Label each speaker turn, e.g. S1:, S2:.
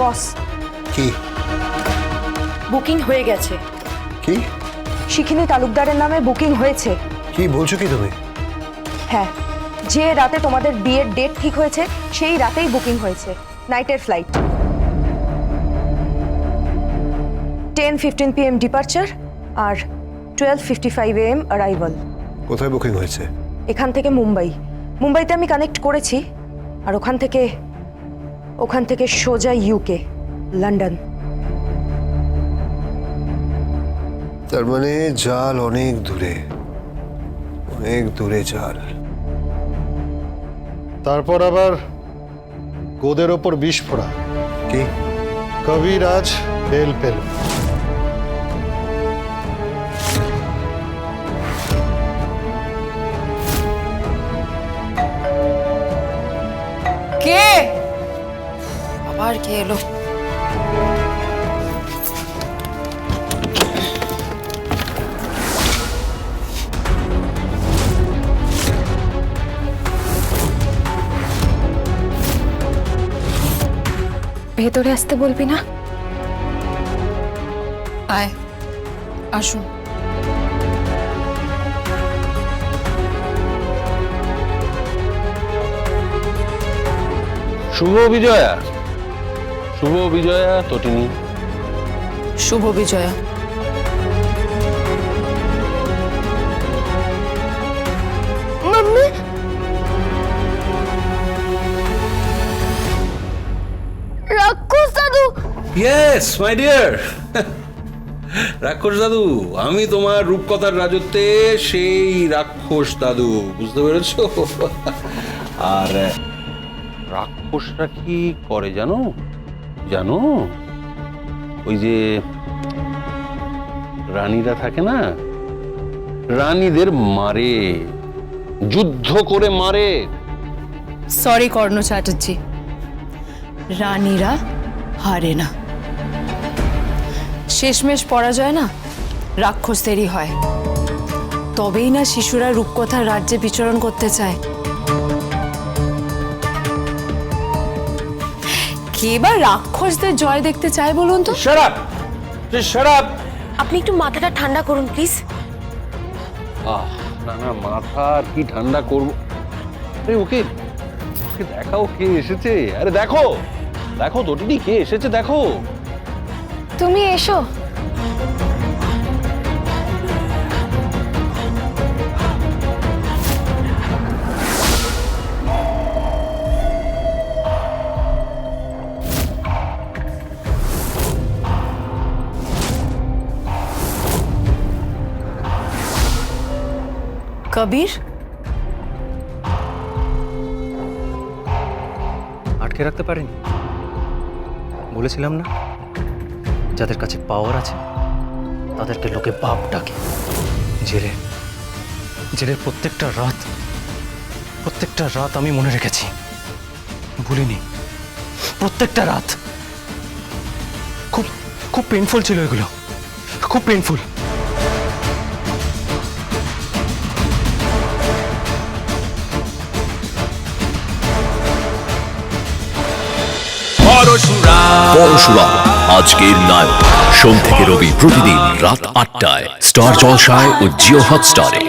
S1: বস,
S2: কি
S1: বুকিং হয়ে গেছে।
S2: কি
S1: শিখিনী তালুকদারের নামে বুকিং হয়েছে।
S2: কি বলছো কি তুমি?
S1: হ্যাঁ, যে রাতে তোমাদের বিয়ের ডেট ঠিক হয়েছে সেই রাতেই বুকিং হয়েছে। নাইটের ফ্লাইট, 10:15 PM ডিপার্চার আর 12:55 AM অ্যারাইভাল।
S2: কোথায় বুকিং হয়েছে?
S1: এখান থেকে মুম্বাইতে আমি কানেক্ট করেছি, আর ওখান থেকে সোজা ইউকে, লন্ডন।
S2: তার মানে জাল অনেক দূরে জাল।
S3: তারপর আবার গোদের ওপর বিষ ফোড়া।
S2: কি
S3: কবির আজ বেল পেল।
S1: কে আবার কে এলো?
S4: ভেতরে আসতে বলবি না?
S5: আয়, আসুন।
S6: শুভ বিজয়া তটিনী।
S5: শুভ বিজয়া।
S4: মাম্মি, রাক্ষস দাদু।
S6: ইয়েস মাই ডিয়ার রাক্ষস দাদু, আমি তোমার রূপকথার রাজত্বে সেই রাক্ষস দাদু, বুঝতে পেরেছো? আর রাক্ষসরা কি করে জানো? ওই যে রানীরা থাকে না, রানীদের মারে, যুদ্ধ করে মারে।
S5: সরি কর্ণ চ্যাটার্জি, রানীরা হারে না। শেষমেশ পরাজয় না রাক্ষসদেরই হয়। তবেই না শিশুরা রূপকথার রাজ্যে বিচরণ করতে চায়। কে বা রাক্ষসদের জয় দেখতে চায় বলুন তো?
S6: Shut up!
S4: আপনি একটু মাথাটা ঠান্ডা করুন প্লিজ।
S6: না মাথা আর কি ঠান্ডা করবো? আরে ওকে দেখাও কে এসেছে। আরে দেখো তটিনী কে এসেছে, দেখো।
S4: তুমি এসো।
S5: কবির,
S7: আটকে রাখতে পারিনি। বলেছিলাম না, যাদের কাছে পাওয়ার আছে তাদেরকে লোকে বাপ ডাকে। জেলের প্রত্যেকটা রাত আমি মনে রেখেছি, ভুলিনি। প্রত্যেকটা রাত খুব খুব পেইনফুল ছিল এগুলো, খুব পেইনফুল।
S8: পরশুরাম আজকের নায়ক। সোম থেকে রবি প্রতিদিন রাত ৮টায় স্টার জলসায় ও জিও হটস্টারে।